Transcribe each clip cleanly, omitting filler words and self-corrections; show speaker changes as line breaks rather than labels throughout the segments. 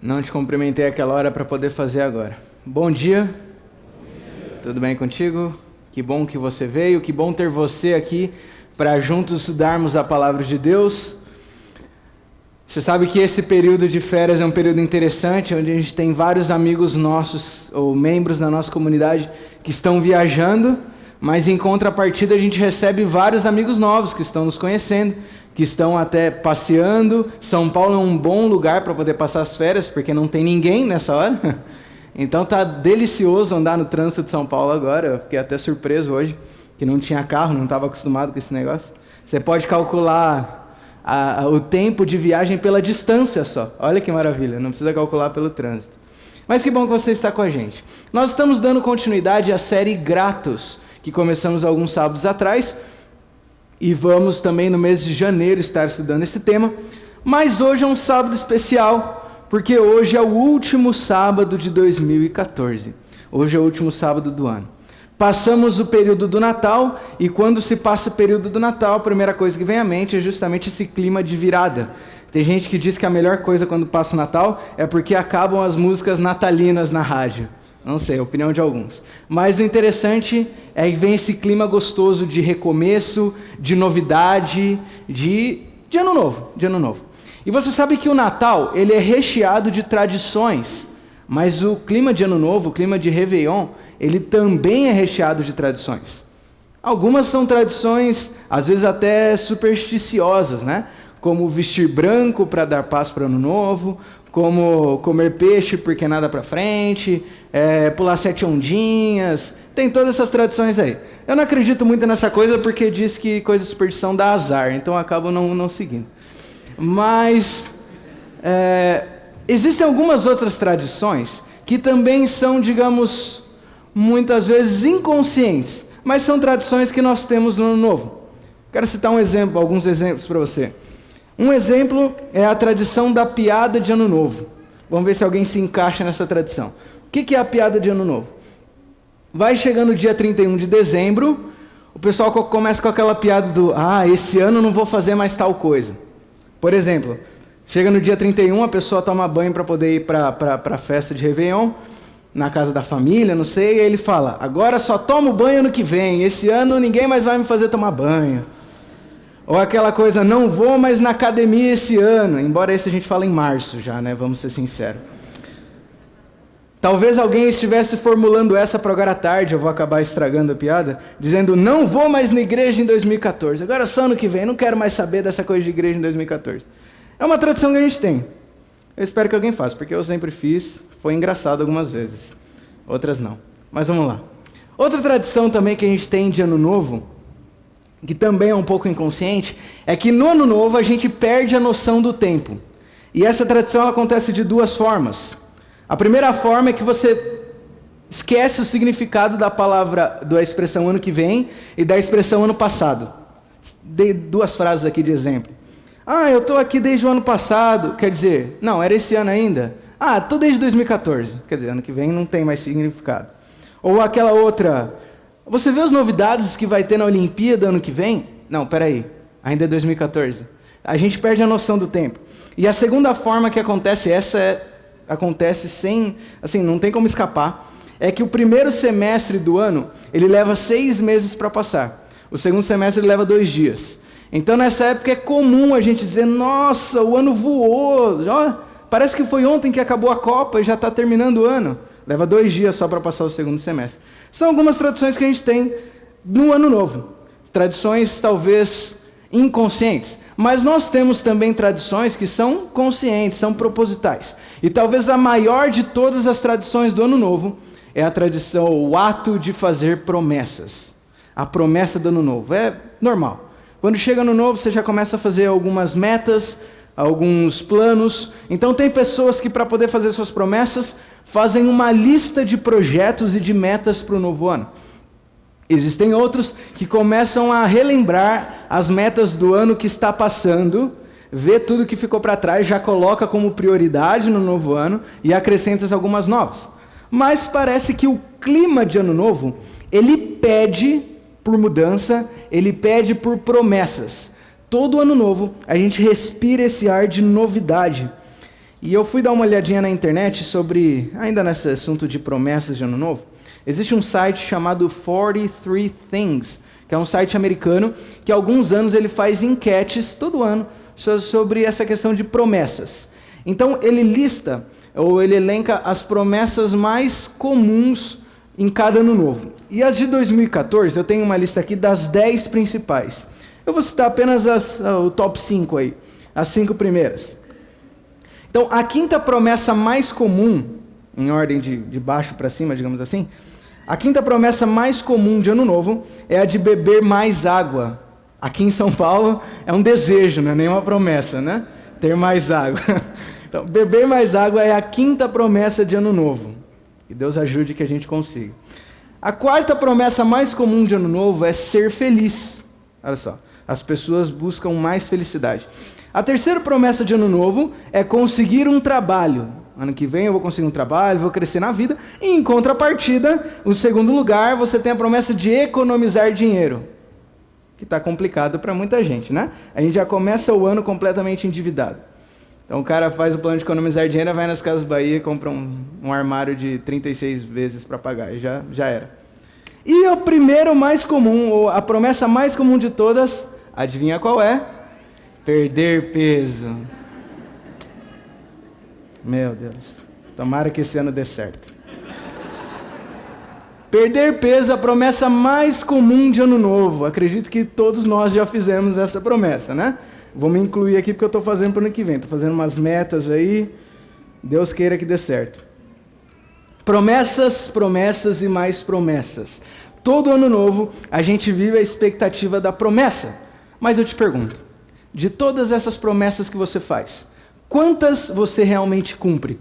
Não te cumprimentei aquela hora para poder fazer agora. Bom dia. Tudo bem contigo? Que bom que você veio, que bom ter você aqui para juntos estudarmos a palavra de Deus. Você sabe que esse período de férias é um período interessante, onde a gente tem vários amigos nossos, ou membros da nossa comunidade, que estão viajando, mas em contrapartida a gente recebe vários amigos novos que estão nos conhecendo, que estão até passeando. São Paulo é um bom lugar para poder passar as férias, porque não tem ninguém nessa hora. Então tá delicioso andar no trânsito de São Paulo agora. Eu fiquei até surpreso hoje, que não tinha carro, não estava acostumado com esse negócio. Você pode calcular o tempo de viagem pela distância só. Olha que maravilha, não precisa calcular pelo trânsito. Mas que bom que você está com a gente. Nós estamos dando continuidade à série Gratos, que começamos alguns sábados atrás, e vamos também no mês de janeiro estar estudando esse tema. Mas hoje é um sábado especial, porque hoje é o último sábado de 2014. Hoje é o último sábado do ano. Passamos o período do Natal, e quando se passa o período do Natal, a primeira coisa que vem à mente é justamente esse clima de virada. Tem gente que diz que a melhor coisa quando passa o Natal é porque acabam as músicas natalinas na rádio. Não sei, a opinião de alguns. Mas o interessante é que vem esse clima gostoso de recomeço, de novidade, de ano novo. E você sabe que o Natal, ele é recheado de tradições, mas o clima de Ano Novo, o clima de Réveillon, ele também é recheado de tradições. Algumas são tradições, às vezes até supersticiosas, né? Como vestir branco para dar paz para o Ano Novo, como comer peixe porque nada para frente, pular 7 ondinhas, tem todas essas tradições aí. Eu não acredito muito nessa coisa porque diz que coisa de superstição dá azar, então eu acabo não seguindo. Mas existem algumas outras tradições que também são, digamos, muitas vezes inconscientes, mas são tradições que nós temos no Ano Novo. Quero citar alguns exemplos para você. Um exemplo é a tradição da piada de Ano Novo. Vamos ver se alguém se encaixa nessa tradição. O que é a piada de Ano Novo? Vai chegando o dia 31 de dezembro, o pessoal começa com aquela piada do esse ano não vou fazer mais tal coisa. Por exemplo, chega no dia 31, a pessoa toma banho para poder ir para a festa de Réveillon, na casa da família, não sei, e aí ele fala, agora só tomo banho no que vem, esse ano ninguém mais vai me fazer tomar banho. Ou aquela coisa, não vou mais na academia esse ano, embora esse a gente fala em março já, né, vamos ser sinceros. Talvez alguém estivesse formulando essa para agora à tarde, eu vou acabar estragando a piada, dizendo, não vou mais na igreja em 2014, agora só ano que vem, não quero mais saber dessa coisa de igreja em 2014. É uma tradição que a gente tem. Eu espero que alguém faça, porque eu sempre fiz, foi engraçado algumas vezes, outras não. Mas vamos lá. Outra tradição também que a gente tem de Ano Novo, que também é um pouco inconsciente, é que no Ano Novo a gente perde a noção do tempo. E essa tradição acontece de duas formas. A primeira forma é que você esquece o significado da palavra, da expressão ano que vem e da expressão ano passado. Dei duas frases aqui de exemplo. Eu estou aqui desde o ano passado, quer dizer, não, era esse ano ainda? Estou desde 2014, quer dizer, ano que vem não tem mais significado. Ou aquela outra, você vê as novidades que vai ter na Olimpíada ano que vem? Não, peraí, ainda é 2014. A gente perde a noção do tempo. E a segunda forma que acontece, acontece sem, assim, não tem como escapar, é que o primeiro semestre do ano, ele leva 6 meses para passar. O segundo semestre ele leva 2 dias. Então nessa época é comum a gente dizer, nossa, o ano voou, parece que foi ontem que acabou a Copa e já está terminando o ano. Leva 2 dias só para passar o segundo semestre. São algumas tradições que a gente tem no Ano Novo. Tradições talvez inconscientes. Mas nós temos também tradições que são conscientes, são propositais. E talvez a maior de todas as tradições do Ano Novo é a tradição, o ato de fazer promessas. A promessa do Ano Novo. É normal. Quando chega Ano Novo, você já começa a fazer algumas metas, alguns planos. Então tem pessoas que para poder fazer suas promessas, fazem uma lista de projetos e de metas para o novo ano. Existem outros que começam a relembrar as metas do ano que está passando, vê tudo que ficou para trás, já coloca como prioridade no novo ano e acrescenta algumas novas. Mas parece que o clima de Ano Novo, ele pede por mudança, ele pede por promessas. Todo Ano Novo a gente respira esse ar de novidade. E eu fui dar uma olhadinha na internet sobre, ainda nesse assunto de promessas de Ano Novo, existe um site chamado 43 Things, que é um site americano, que há alguns anos ele faz enquetes, todo ano, sobre essa questão de promessas. Então ele lista, ou ele elenca as promessas mais comuns em cada Ano Novo. E as de 2014, eu tenho uma lista aqui das 10 principais. Eu vou citar apenas o top 5 aí, as 5 primeiras. Então, a quinta promessa mais comum, em ordem de baixo para cima, digamos assim, a quinta promessa mais comum de Ano Novo é a de beber mais água. Aqui em São Paulo é um desejo, não é nem uma promessa, né? Ter mais água. Então, beber mais água é a quinta promessa de Ano Novo. Que Deus ajude que a gente consiga. A quarta promessa mais comum de Ano Novo é ser feliz. Olha só, as pessoas buscam mais felicidade. A terceira promessa de Ano Novo é conseguir um trabalho. Ano que vem eu vou conseguir um trabalho, vou crescer na vida. E em contrapartida, no segundo lugar, você tem a promessa de economizar dinheiro. Que está complicado para muita gente, né? A gente já começa o ano completamente endividado. Então o cara faz o plano de economizar dinheiro, vai nas Casas Bahia e compra um armário de 36 vezes para pagar. E já era. E o primeiro mais comum, ou a promessa mais comum de todas, adivinha qual é? Perder peso. Meu Deus. Tomara que esse ano dê certo. Perder peso é a promessa mais comum de Ano Novo. Acredito que todos nós já fizemos essa promessa, né? Vou me incluir aqui porque eu estou fazendo para o ano que vem. Estou fazendo umas metas aí. Deus queira que dê certo. Promessas, promessas e mais promessas. Todo Ano Novo a gente vive a expectativa da promessa. Mas eu te pergunto, de todas essas promessas que você faz, quantas você realmente cumpre?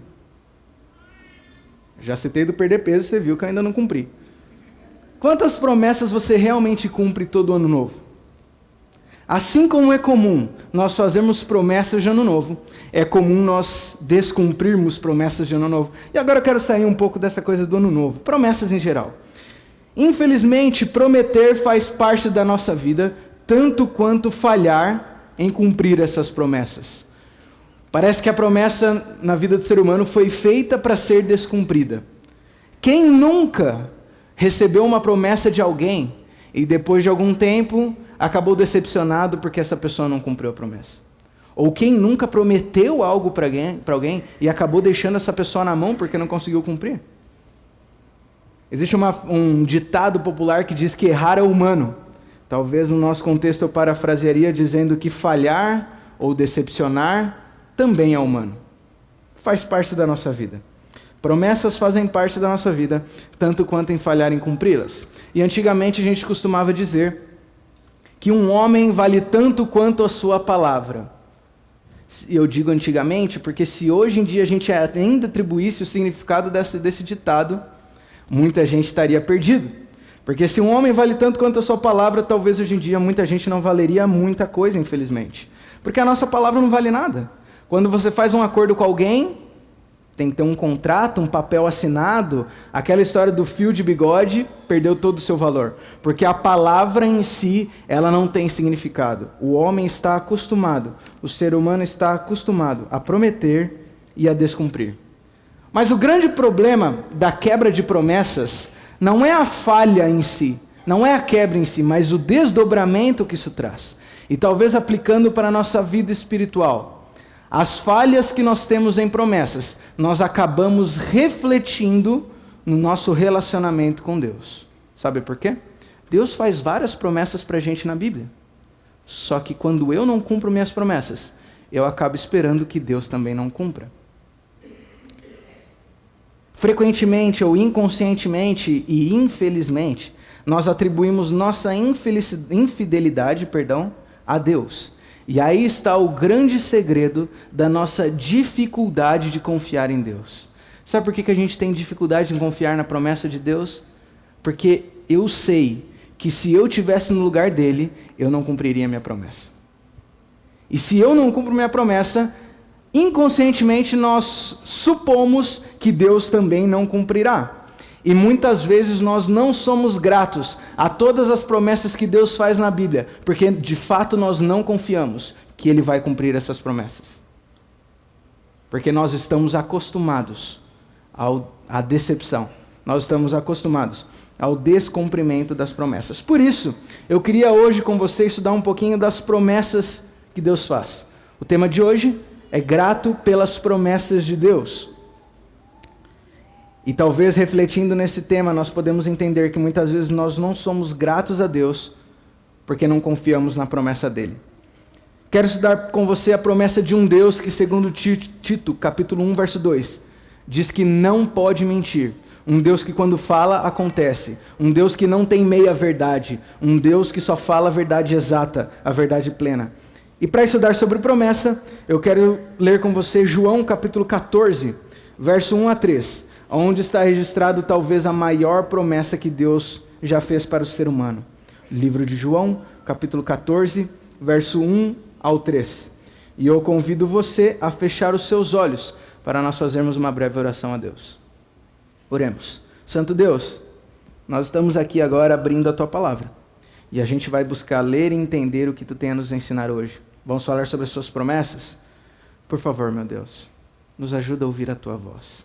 Já citei do perder peso, você viu que eu ainda não cumpri. Quantas promessas você realmente cumpre todo Ano Novo? Assim como é comum nós fazermos promessas de Ano Novo, é comum nós descumprirmos promessas de Ano Novo. E agora eu quero sair um pouco dessa coisa do Ano Novo, promessas em geral. Infelizmente, prometer faz parte da nossa vida, tanto quanto falhar em cumprir essas promessas. Parece que a promessa na vida do ser humano foi feita para ser descumprida. Quem nunca recebeu uma promessa de alguém e depois de algum tempo acabou decepcionado porque essa pessoa não cumpriu a promessa? Ou quem nunca prometeu algo para alguém e acabou deixando essa pessoa na mão porque não conseguiu cumprir? Existe um ditado popular que diz que errar é humano. Talvez no nosso contexto eu parafrasearia dizendo que falhar ou decepcionar também é humano. Faz parte da nossa vida. Promessas fazem parte da nossa vida, tanto quanto em falhar em cumpri-las. E antigamente a gente costumava dizer que um homem vale tanto quanto a sua palavra. E eu digo antigamente porque se hoje em dia a gente ainda atribuísse o significado desse ditado, muita gente estaria perdido. Porque se um homem vale tanto quanto a sua palavra, talvez hoje em dia muita gente não valeria muita coisa, infelizmente. Porque a nossa palavra não vale nada. Quando você faz um acordo com alguém, tem que ter um contrato, um papel assinado, aquela história do fio de bigode perdeu todo o seu valor. Porque a palavra em si, ela não tem significado. O homem está acostumado, o ser humano está acostumado a prometer e a descumprir. Mas o grande problema da quebra de promessas não é a falha em si, não é a quebra em si, mas o desdobramento que isso traz. E talvez aplicando para a nossa vida espiritual. As falhas que nós temos em promessas, nós acabamos refletindo no nosso relacionamento com Deus. Sabe por quê? Deus faz várias promessas para a gente na Bíblia. Só que quando eu não cumpro minhas promessas, eu acabo esperando que Deus também não cumpra. Frequentemente ou inconscientemente e infelizmente, nós atribuímos nossa infidelidade, a Deus. E aí está o grande segredo da nossa dificuldade de confiar em Deus. Sabe por que a gente tem dificuldade em confiar na promessa de Deus? Porque eu sei que se eu estivesse no lugar dele, eu não cumpriria minha promessa. E se eu não cumpro minha promessa, inconscientemente nós supomos que Deus também não cumprirá. E muitas vezes nós não somos gratos a todas as promessas que Deus faz na Bíblia, porque de fato nós não confiamos que Ele vai cumprir essas promessas. Porque nós estamos acostumados à decepção. Nós estamos acostumados ao descumprimento das promessas. Por isso, eu queria hoje com você estudar um pouquinho das promessas que Deus faz. O tema de hoje é grato pelas promessas de Deus. E talvez refletindo nesse tema, nós podemos entender que muitas vezes nós não somos gratos a Deus porque não confiamos na promessa dele. Quero estudar com você a promessa de um Deus que, segundo Tito, capítulo 1, verso 2, diz que não pode mentir. Um Deus que quando fala, acontece. Um Deus que não tem meia verdade. Um Deus que só fala a verdade exata, a verdade plena. E para estudar sobre promessa, eu quero ler com você João capítulo 14, verso 1 a 3, onde está registrado talvez a maior promessa que Deus já fez para o ser humano. Livro de João, capítulo 14, verso 1 ao 3. E eu convido você a fechar os seus olhos para nós fazermos uma breve oração a Deus. Oremos. Santo Deus, nós estamos aqui agora abrindo a Tua palavra. E a gente vai buscar ler e entender o que Tu tem a nos ensinar hoje. Vamos falar sobre as Suas promessas? Por favor, meu Deus, nos ajuda a ouvir a Tua voz.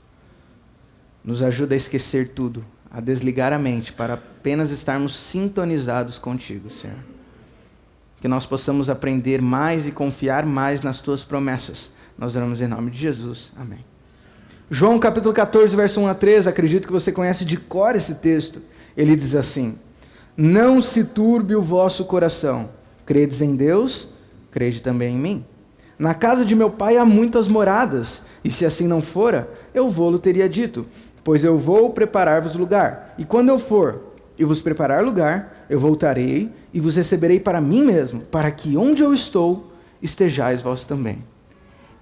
Nos ajuda a esquecer tudo, a desligar a mente para apenas estarmos sintonizados contigo, Senhor. Que nós possamos aprender mais e confiar mais nas Tuas promessas. Nós oramos em nome de Jesus. Amém. João capítulo 14, verso 1 a 3, acredito que você conhece de cor esse texto. Ele diz assim: não se turbe o vosso coração. Credes em Deus, crede também em mim. Na casa de meu pai há muitas moradas, e se assim não fora, eu vou-lo teria dito, pois eu vou preparar-vos lugar. E quando eu for e vos preparar lugar, eu voltarei e vos receberei para mim mesmo, para que onde eu estou, estejais vós também.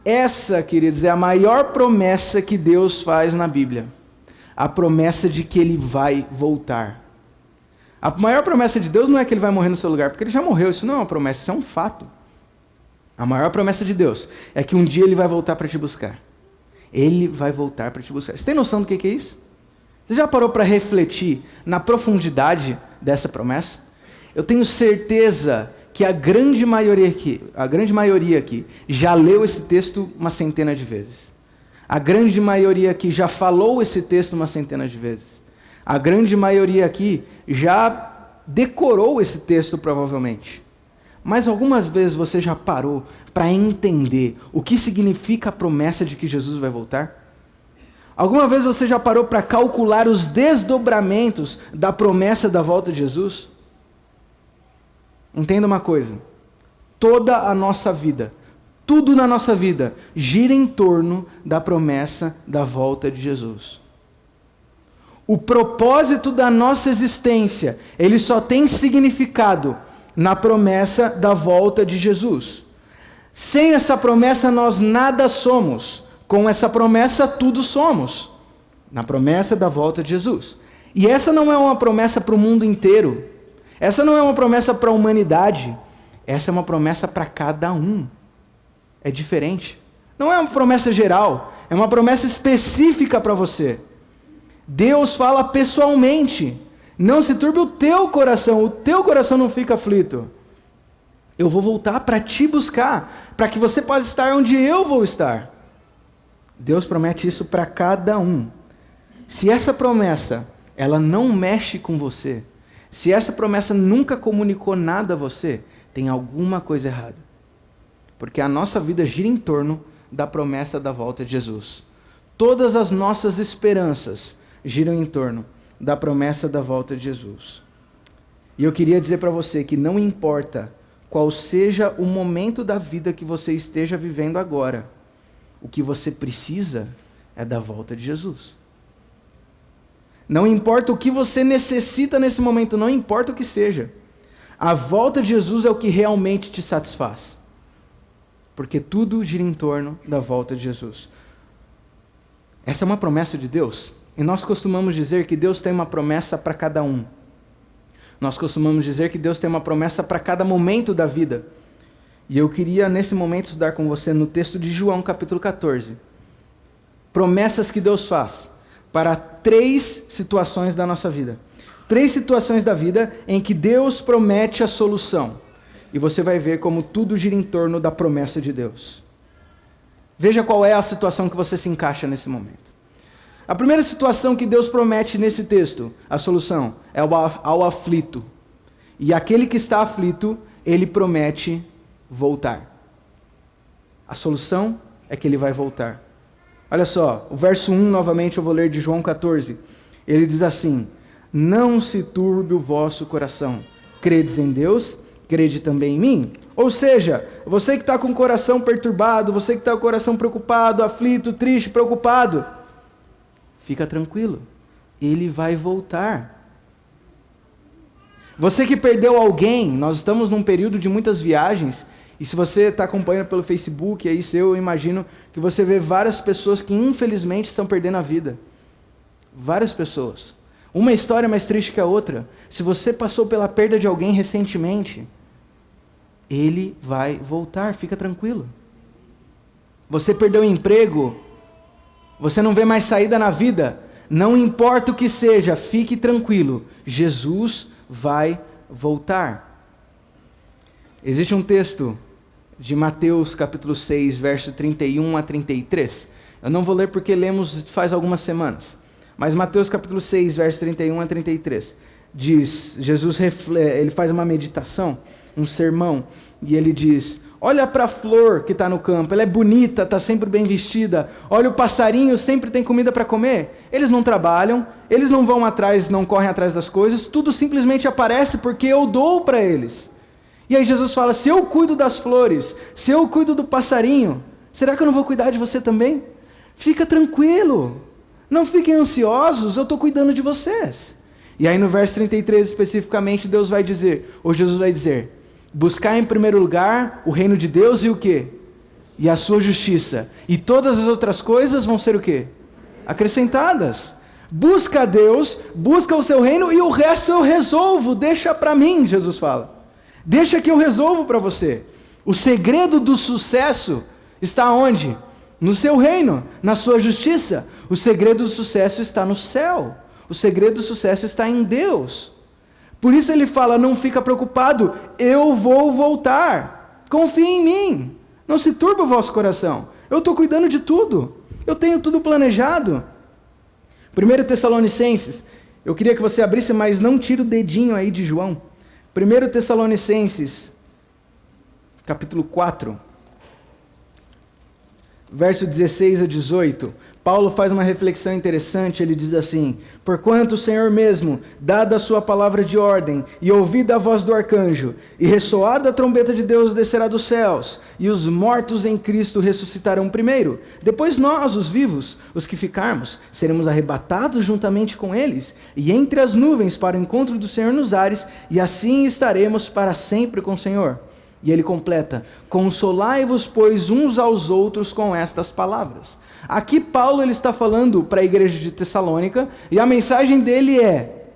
Essa, queridos, é a maior promessa que Deus faz na Bíblia. A promessa de que Ele vai voltar. A maior promessa de Deus não é que Ele vai morrer no seu lugar, porque Ele já morreu. Isso não é uma promessa, isso é um fato. A maior promessa de Deus é que um dia Ele vai voltar para te buscar. Ele vai voltar para te buscar. Você tem noção do que é isso? Você já parou para refletir na profundidade dessa promessa? Eu tenho certeza que a grande maioria aqui já leu esse texto uma centena de vezes. A grande maioria aqui já falou esse texto uma centena de vezes. A grande maioria aqui já decorou esse texto provavelmente. Mas algumas vezes você já parou para entender o que significa a promessa de que Jesus vai voltar? Alguma vez você já parou para calcular os desdobramentos da promessa da volta de Jesus? Entenda uma coisa, toda a nossa vida, tudo na nossa vida, gira em torno da promessa da volta de Jesus. O propósito da nossa existência, ele só tem significado na promessa da volta de Jesus. Sem essa promessa nós nada somos, com essa promessa tudo somos, na promessa da volta de Jesus. E essa não é uma promessa para o mundo inteiro. Essa não é uma promessa para a humanidade, essa é uma promessa para cada um. É diferente. Não é uma promessa geral, é uma promessa específica para você. Deus fala pessoalmente. Não se turbe o teu coração não fica aflito. Eu vou voltar para te buscar, para que você possa estar onde eu vou estar. Deus promete isso para cada um. Se essa promessa, ela não mexe com você, se essa promessa nunca comunicou nada a você, tem alguma coisa errada. Porque a nossa vida gira em torno da promessa da volta de Jesus. Todas as nossas esperanças giram em torno da promessa da volta de Jesus. E eu queria dizer para você que não importa qual seja o momento da vida que você esteja vivendo agora, o que você precisa é da volta de Jesus. Não importa o que você necessita nesse momento, não importa o que seja. A volta de Jesus é o que realmente te satisfaz. Porque tudo gira em torno da volta de Jesus. Essa é uma promessa de Deus. E nós costumamos dizer que Deus tem uma promessa para cada um. Nós costumamos dizer que Deus tem uma promessa para cada momento da vida. E eu queria nesse momento estudar com você no texto de João capítulo 14. Promessas que Deus faz para 3 situações da nossa vida. 3 situações da vida em que Deus promete a solução. E você vai ver como tudo gira em torno da promessa de Deus. Veja qual é a situação que você se encaixa nesse momento. A primeira situação que Deus promete nesse texto, a solução, é ao aflito. E aquele que está aflito, ele promete voltar. A solução é que ele vai voltar. Olha só, o verso 1, novamente eu vou ler de João 14. Ele diz assim: não se turbe o vosso coração. Credes em Deus, crede também em mim. Ou seja, você que está com o coração perturbado, você que está com o coração preocupado, aflito, triste, preocupado, fica tranquilo, ele vai voltar. Você que perdeu alguém, nós estamos num período de muitas viagens, e se você está acompanhando pelo Facebook, aí eu imagino que você vê várias pessoas que infelizmente estão perdendo a vida. Várias pessoas. Uma história mais triste que a outra. Se você passou pela perda de alguém recentemente, ele vai voltar, fica tranquilo. Você perdeu o emprego, você não vê mais saída na vida, não importa o que seja, fique tranquilo, Jesus vai voltar. Existe um texto de Mateus capítulo 6, verso 31 a 33. Eu não vou ler porque lemos faz algumas semanas. Mas Mateus capítulo 6, verso 31 a 33. Diz, Jesus ele faz uma meditação, um sermão, e ele diz: olha para a flor que está no campo, ela é bonita, está sempre bem vestida. Olha o passarinho, sempre tem comida para comer. Eles não trabalham, eles não vão atrás, não correm atrás das coisas, tudo simplesmente aparece porque eu dou para eles. E aí Jesus fala: se eu cuido das flores, se eu cuido do passarinho, será que eu não vou cuidar de você também? Fica tranquilo, não fiquem ansiosos, eu estou cuidando de vocês. E aí no verso 33 especificamente, Deus vai dizer, ou Jesus vai dizer: buscar em primeiro lugar o reino de Deus e o quê? E a sua justiça. E todas as outras coisas vão ser o quê? Acrescentadas. Busca a Deus, busca o seu reino e o resto eu resolvo, deixa para mim, Jesus fala. Deixa que eu resolvo para você. O segredo do sucesso está onde? No seu reino, na sua justiça. O segredo do sucesso está no céu. O segredo do sucesso está em Deus. Por isso ele fala: não fica preocupado, eu vou voltar. Confie em mim. Não se turbe o vosso coração. Eu estou cuidando de tudo. Eu tenho tudo planejado. 1 Tessalonicenses, eu queria que você abrisse, mas não tire o dedinho aí de João. 1 Tessalonicenses, capítulo 4, verso 16 a 18, Paulo faz uma reflexão interessante, ele diz assim: porquanto o Senhor mesmo, dada a sua palavra de ordem, e ouvida a voz do arcanjo, e ressoada a trombeta de Deus descerá dos céus, e os mortos em Cristo ressuscitarão primeiro. Depois nós, os vivos, os que ficarmos, seremos arrebatados juntamente com eles, e entre as nuvens para o encontro do Senhor nos ares, e assim estaremos para sempre com o Senhor. E ele completa: consolai-vos, pois, uns aos outros com estas palavras. Aqui Paulo ele está falando para a igreja de Tessalônica, e a mensagem dele é: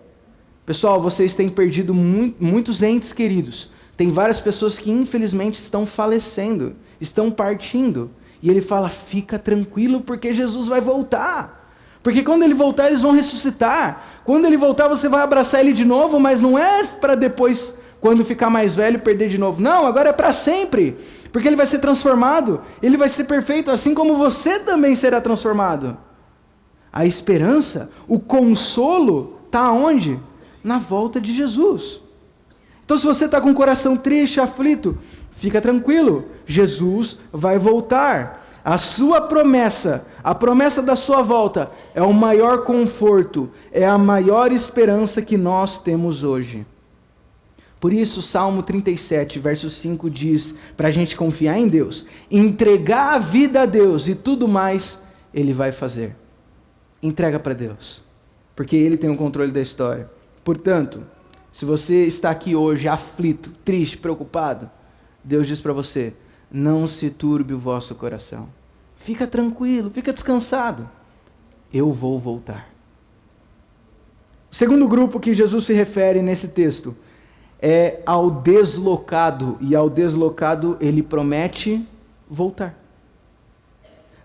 pessoal, vocês têm perdido muitos entes queridos, tem várias pessoas que infelizmente estão falecendo, estão partindo, e ele fala: fica tranquilo porque Jesus vai voltar, porque quando ele voltar eles vão ressuscitar, quando ele voltar você vai abraçar ele de novo, mas não é para depois, quando ficar mais velho, perder de novo. Não, agora é para sempre. Porque ele vai ser transformado. Ele vai ser perfeito, assim como você também será transformado. A esperança, o consolo, está onde? Na volta de Jesus. Então se você está com o coração triste, aflito, fica tranquilo. Jesus vai voltar. A sua promessa, a promessa da sua volta, é o maior conforto, é a maior esperança que nós temos hoje. Por isso, Salmo 37, verso 5 diz, para a gente confiar em Deus, entregar a vida a Deus e tudo mais Ele vai fazer. Entrega para Deus, porque Ele tem o controle da história. Portanto, se você está aqui hoje aflito, triste, preocupado, Deus diz para você: não se turbe o vosso coração. Fica tranquilo, fica descansado. Eu vou voltar. O segundo grupo que Jesus se refere nesse texto é ao deslocado, e ao deslocado ele promete voltar.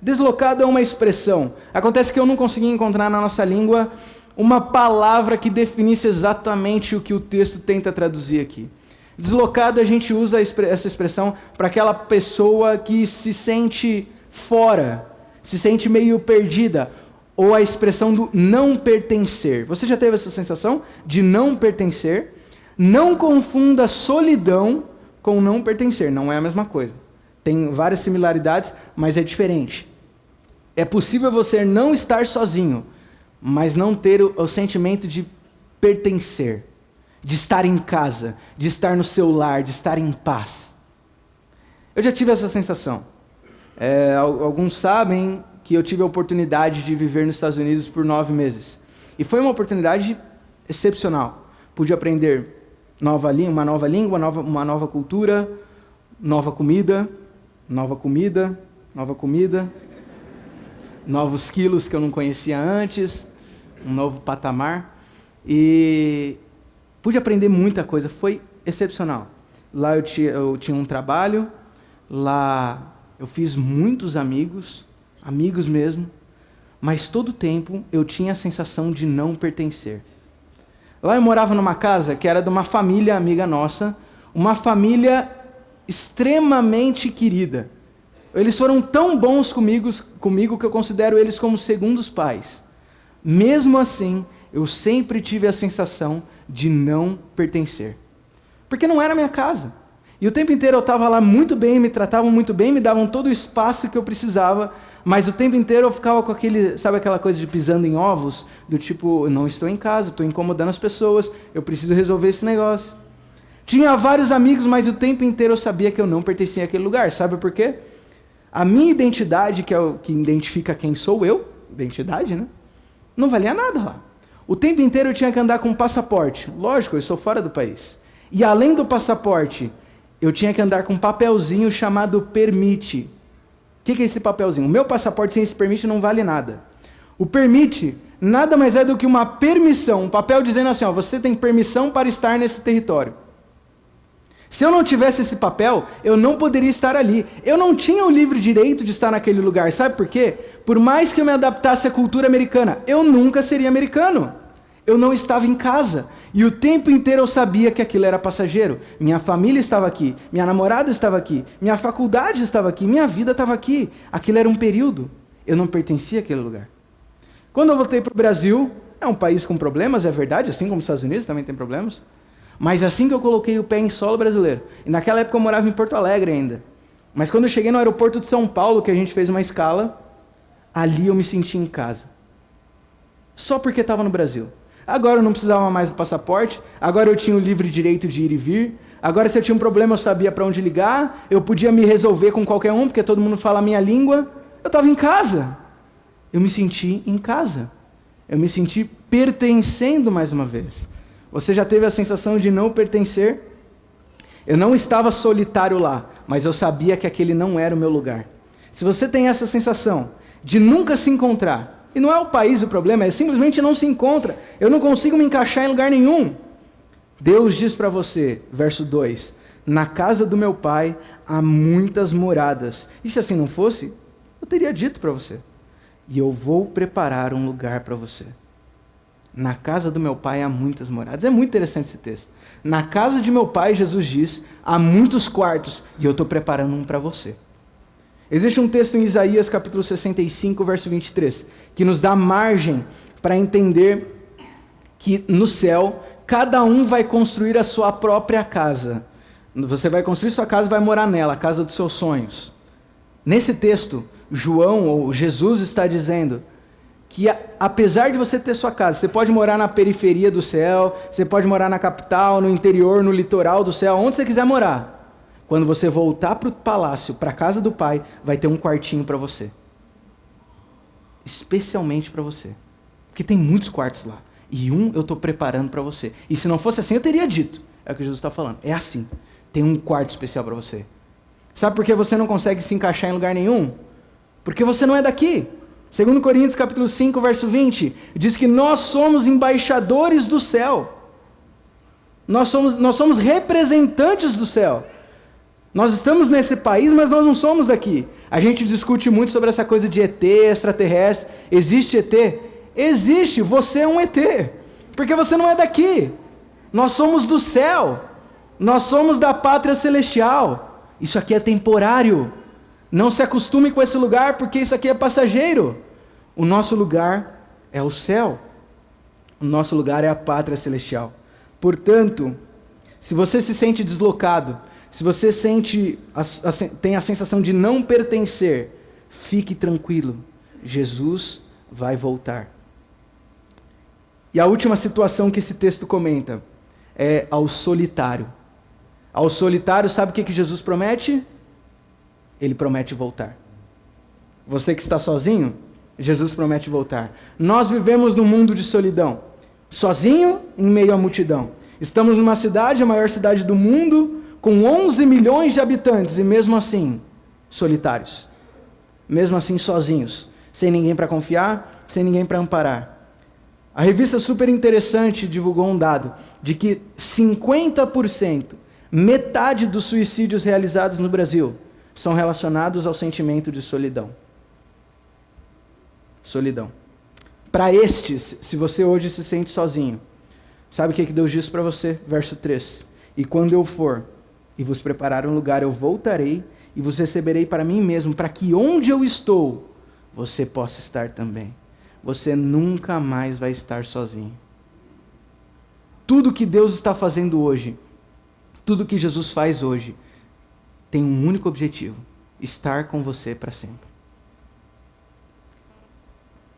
Deslocado é uma expressão. Acontece que eu não consegui encontrar na nossa língua uma palavra que definisse exatamente o que o texto tenta traduzir aqui. Deslocado, a gente usa essa expressão para aquela pessoa que se sente fora, se sente meio perdida, ou a expressão do não pertencer. Você já teve essa sensação de não pertencer? Não confunda solidão com não pertencer, não é a mesma coisa. Tem várias similaridades, mas é diferente. É possível você não estar sozinho, mas não ter o sentimento de pertencer, de estar em casa, de estar no seu lar, de estar em paz. Eu já tive essa sensação. Alguns sabem que eu tive a oportunidade de viver nos Estados Unidos por 9 meses. E foi uma oportunidade excepcional. Pude aprender uma nova língua, uma nova cultura, nova comida, novos quilos que eu não conhecia antes, um novo patamar. E pude aprender muita coisa, foi excepcional. Lá eu tinha um trabalho, lá eu fiz muitos amigos mesmo, mas todo o tempo eu tinha a sensação de não pertencer. Lá eu morava numa casa que era de uma família amiga nossa, uma família extremamente querida. Eles foram tão bons comigo que eu considero eles como segundos pais. Mesmo assim, eu sempre tive a sensação de não pertencer. Porque não era minha casa. E o tempo inteiro eu estava lá muito bem, me tratavam muito bem, me davam todo o espaço que eu precisava, mas o tempo inteiro eu ficava com sabe aquela coisa de pisando em ovos? Do tipo, eu não estou em casa, estou incomodando as pessoas, eu preciso resolver esse negócio. Tinha vários amigos, mas o tempo inteiro eu sabia que eu não pertencia àquele lugar. Sabe por quê? A minha identidade, que é o que identifica quem sou eu, identidade, né? Não valia nada lá. O tempo inteiro eu tinha que andar com um passaporte. Lógico, eu estou fora do país. E além do passaporte, eu tinha que andar com um papelzinho chamado permite. O que é esse papelzinho? O meu passaporte sem esse permite não vale nada. O permite nada mais é do que uma permissão, um papel dizendo assim, ó, você tem permissão para estar nesse território. Se eu não tivesse esse papel, eu não poderia estar ali. Eu não tinha o livre direito de estar naquele lugar. Sabe por quê? Por mais que eu me adaptasse à cultura americana, eu nunca seria americano. Eu não estava em casa. E o tempo inteiro eu sabia que aquilo era passageiro. Minha família estava aqui, minha namorada estava aqui, minha faculdade estava aqui, minha vida estava aqui. Aquilo era um período. Eu não pertencia àquele lugar. Quando eu voltei para o Brasil, é um país com problemas, é verdade, assim como os Estados Unidos também tem problemas. Mas assim que eu coloquei o pé em solo brasileiro, e naquela época eu morava em Porto Alegre ainda, mas quando eu cheguei no aeroporto de São Paulo, que a gente fez uma escala, ali eu me senti em casa. Só porque estava no Brasil. Agora eu não precisava mais do passaporte, agora eu tinha o livre direito de ir e vir, agora se eu tinha um problema eu sabia para onde ligar, eu podia me resolver com qualquer um, porque todo mundo fala a minha língua, eu estava em casa. Eu me senti em casa. Eu me senti pertencendo mais uma vez. Você já teve a sensação de não pertencer? Eu não estava solitário lá, mas eu sabia que aquele não era o meu lugar. Se você tem essa sensação de nunca se encontrar, e não é o país o problema, é simplesmente não se encontra, eu não consigo me encaixar em lugar nenhum. Deus diz para você, verso 2, na casa do meu pai há muitas moradas. E se assim não fosse, eu teria dito para você. E eu vou preparar um lugar para você. Na casa do meu pai há muitas moradas. É muito interessante esse texto. Na casa de meu pai, Jesus diz, há muitos quartos, e eu estou preparando um para você. Existe um texto em Isaías, capítulo 65, verso 23, que nos dá margem para entender que no céu, cada um vai construir a sua própria casa. Você vai construir sua casa e vai morar nela, a casa dos seus sonhos. Nesse texto, João, ou Jesus, está dizendo que apesar de você ter sua casa, você pode morar na periferia do céu, você pode morar na capital, no interior, no litoral do céu, onde você quiser morar. Quando você voltar para o palácio, para a casa do pai, vai ter um quartinho para você. Especialmente para você. Porque tem muitos quartos lá. E um eu estou preparando para você. E se não fosse assim, eu teria dito. É o que Jesus está falando. É assim. Tem um quarto especial para você. Sabe por que você não consegue se encaixar em lugar nenhum? Porque você não é daqui. 2 Coríntios capítulo 5, verso 20, diz que nós somos embaixadores do céu. Nós somos representantes do céu. Nós estamos nesse país, mas nós não somos daqui. A gente discute muito sobre essa coisa de ET, extraterrestre. Existe ET? Existe, você é um ET. Porque você não é daqui. Nós somos do céu. Nós somos da pátria celestial. Isso aqui é temporário. Não se acostume com esse lugar, porque isso aqui é passageiro. O nosso lugar é o céu. O nosso lugar é a pátria celestial. Portanto, se você se sente deslocado, se você tem a sensação de não pertencer, fique tranquilo. Jesus vai voltar. E a última situação que esse texto comenta é ao solitário. Ao solitário, sabe o que Jesus promete? Ele promete voltar. Você que está sozinho, Jesus promete voltar. Nós vivemos num mundo de solidão. Sozinho, em meio à multidão. Estamos numa cidade, a maior cidade do mundo, com 11 milhões de habitantes, e mesmo assim, solitários. Mesmo assim, sozinhos. Sem ninguém para confiar, sem ninguém para amparar. A revista Super Interessante divulgou um dado de que 50%, metade dos suicídios realizados no Brasil, são relacionados ao sentimento de solidão. Solidão. Para estes, se você hoje se sente sozinho, sabe o que Deus diz para você? Verso 3. E quando eu for e vos preparar um lugar, eu voltarei e vos receberei para mim mesmo, para que onde eu estou, você possa estar também. Você nunca mais vai estar sozinho. Tudo que Deus está fazendo hoje, tudo que Jesus faz hoje, tem um único objetivo: estar com você para sempre.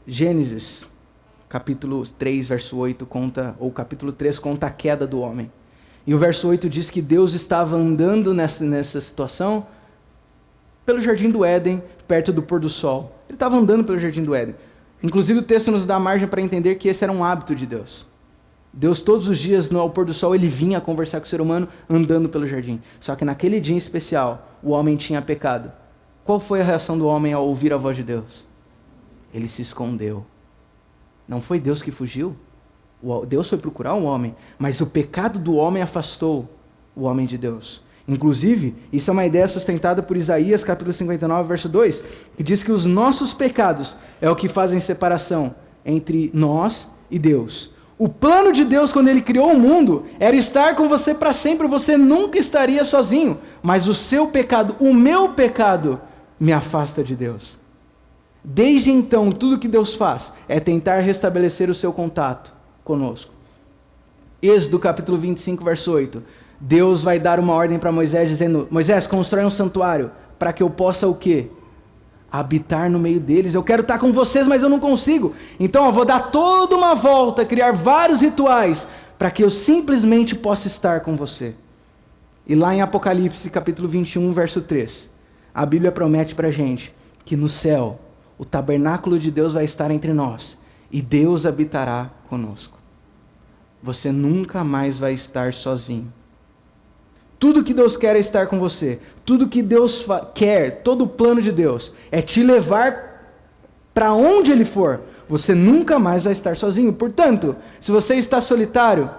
Gênesis, capítulo 3, verso 8, capítulo 3, conta a queda do homem. E o verso 8 diz que Deus estava andando nessa situação pelo jardim do Éden, perto do pôr do sol. Ele estava andando pelo jardim do Éden. Inclusive o texto nos dá margem para entender que esse era um hábito de Deus. Deus todos os dias, ao pôr do sol, ele vinha conversar com o ser humano andando pelo jardim. Só que naquele dia em especial, o homem tinha pecado. Qual foi a reação do homem ao ouvir a voz de Deus? Ele se escondeu. Não foi Deus que fugiu. Deus foi procurar um homem, mas o pecado do homem afastou o homem de Deus. Inclusive, isso é uma ideia sustentada por Isaías, capítulo 59, verso 2, que diz que os nossos pecados é o que fazem separação entre nós e Deus. O plano de Deus, quando Ele criou o mundo, era estar com você para sempre. Você nunca estaria sozinho. Mas o seu pecado, o meu pecado, me afasta de Deus. Desde então, tudo que Deus faz é tentar restabelecer o seu contato conosco. Êxodo capítulo 25, verso 8. Deus vai dar uma ordem para Moisés, dizendo: Moisés, constrói um santuário, para que eu possa o quê? Habitar no meio deles. Eu quero estar com vocês, mas eu não consigo. Então eu vou dar toda uma volta, criar vários rituais, para que eu simplesmente possa estar com você. E lá em Apocalipse capítulo 21, verso 3, a Bíblia promete para a gente que no céu, o tabernáculo de Deus vai estar entre nós, e Deus habitará conosco. Você nunca mais vai estar sozinho. Tudo que Deus quer é estar com você. Tudo que Deus quer, todo o plano de Deus, é te levar para onde Ele for. Você nunca mais vai estar sozinho. Portanto, se você está solitário,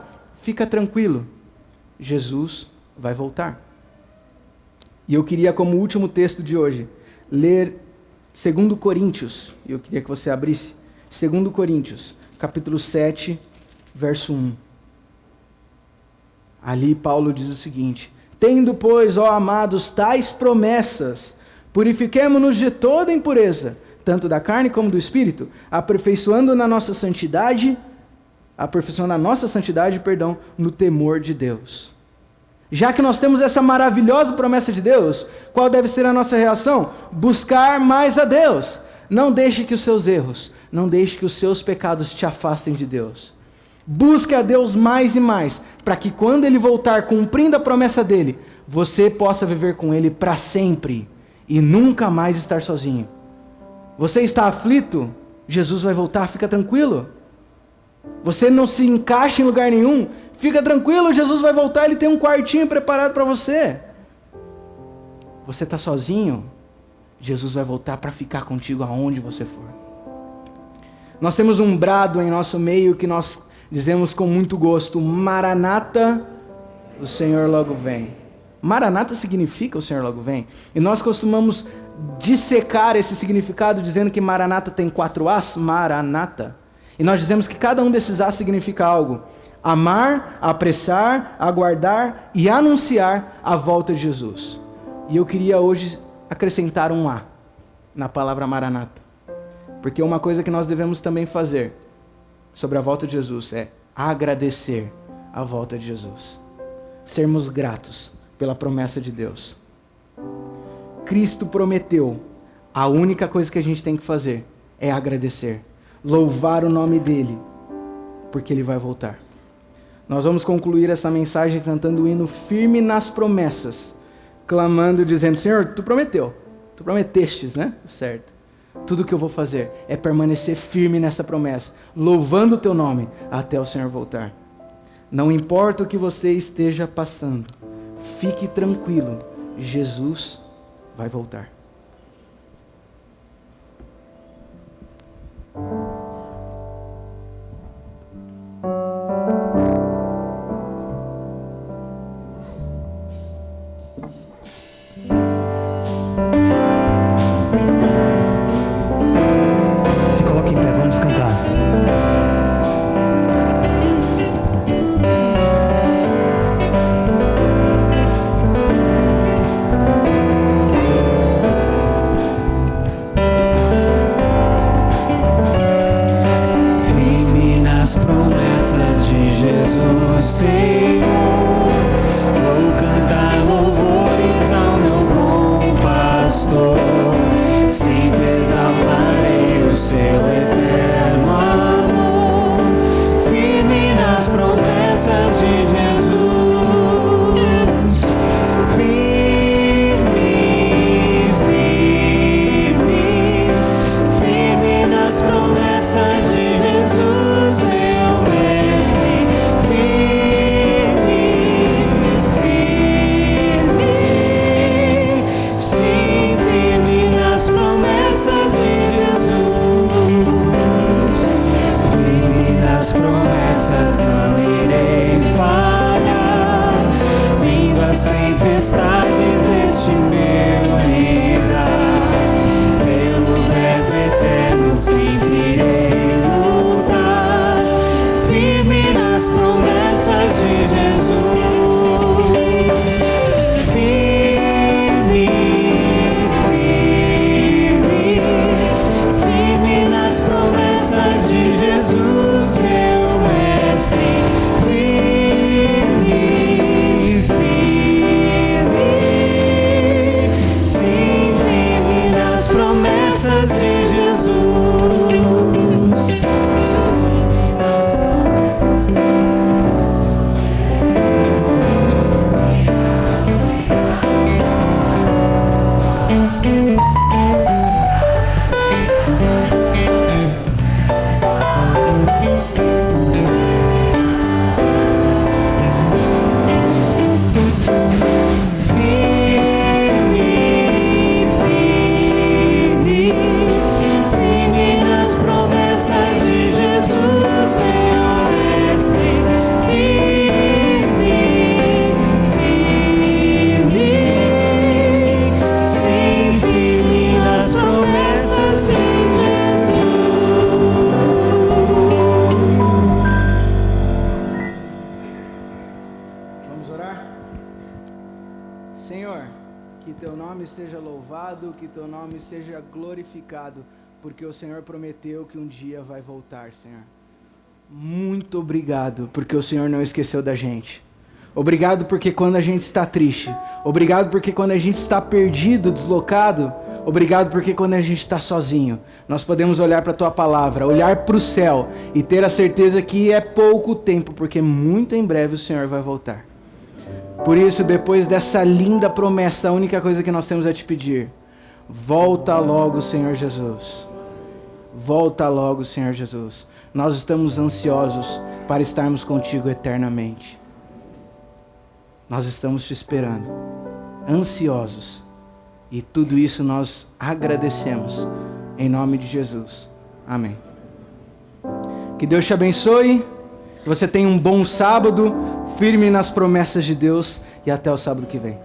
fica tranquilo. Jesus vai voltar. E eu queria, como último texto de hoje, ler 2 Coríntios. Eu queria que você abrisse 2 Coríntios, capítulo 7, verso 1. Ali Paulo diz o seguinte: tendo, pois, ó amados, tais promessas, purifiquemo-nos de toda impureza, tanto da carne como do espírito, aperfeiçoando a nossa santidade, no temor de Deus. Já que nós temos essa maravilhosa promessa de Deus, qual deve ser a nossa reação? Buscar mais a Deus. Não deixe que os seus erros, não deixe que os seus pecados te afastem de Deus. Busque a Deus mais e mais, para que quando Ele voltar cumprindo a promessa dEle, você possa viver com Ele para sempre e nunca mais estar sozinho. Você está aflito? Jesus vai voltar, fica tranquilo. Você não se encaixa em lugar nenhum? Fica tranquilo, Jesus vai voltar, Ele tem um quartinho preparado para você. Você está sozinho? Jesus vai voltar para ficar contigo aonde você for. Nós temos um brado em nosso meio que nós dizemos com muito gosto: Maranata, o Senhor logo vem. Maranata significa o Senhor logo vem. E nós costumamos dissecar esse significado dizendo que Maranata tem 4 As, Maranata. E nós dizemos que cada um desses As significa algo: amar, apressar, aguardar e anunciar a volta de Jesus. E eu queria hoje acrescentar um A na palavra Maranata. Porque uma coisa que nós devemos também fazer sobre a volta de Jesus é agradecer a volta de Jesus. Sermos gratos pela promessa de Deus. Cristo prometeu. A única coisa que a gente tem que fazer é agradecer. Louvar o nome dele, porque ele vai voltar. Nós vamos concluir essa mensagem cantando o hino Firme nas Promessas, clamando, dizendo: Senhor, tu prometeu, tu prometestes, né? Certo. Tudo que eu vou fazer é permanecer firme nessa promessa, louvando o teu nome até o Senhor voltar. Não importa o que você esteja passando, fique tranquilo, Jesus vai voltar.
Se coloque em pé, vamos cantar.
Firme nas promessas de Jesus, Senhor, vou cantar louvores ao meu bom pastor. Sempre exaltarei o seu eterno amor. Firme nas promessas de Jesus. Firme, firme, firme nas promessas de Jesus, meu mestre. Firme, firme, sim, firme nas promessas de Jesus. Firme nas promessas, não irei falhar. Vindo as tempestades deste meu lidar, pelo verbo eterno sempre irei lutar. Firme nas promessas de Jesus. Firme, firme, firme nas promessas de Jesus, meu mestre. Firme, firme, sim, firme nas promessas de Jesus. Firme, firme, firme nas promessas de Jesus, meu mestre. Firme, firme, sim, firme nas promessas de Jesus.
Vamos orar? Senhor, que teu nome seja louvado, que teu nome seja glorificado, porque o Senhor prometeu que um dia vai voltar, Senhor. Muito obrigado, porque o Senhor não esqueceu da gente. Obrigado porque quando a gente está triste, obrigado porque quando a gente está perdido, deslocado, obrigado porque quando a gente está sozinho, nós podemos olhar para a tua palavra, olhar para o céu e ter a certeza que é pouco tempo, porque muito em breve o Senhor vai voltar. Por isso, depois dessa linda promessa, a única coisa que nós temos a te pedir: volta logo, Senhor Jesus. Volta logo, Senhor Jesus. Nós estamos ansiosos para estarmos contigo eternamente. Nós estamos te esperando, ansiosos. E tudo isso nós agradecemos, em nome de Jesus. Amém. Que Deus te abençoe, que você tenha um bom sábado, firme nas promessas de Deus, e até o sábado que vem.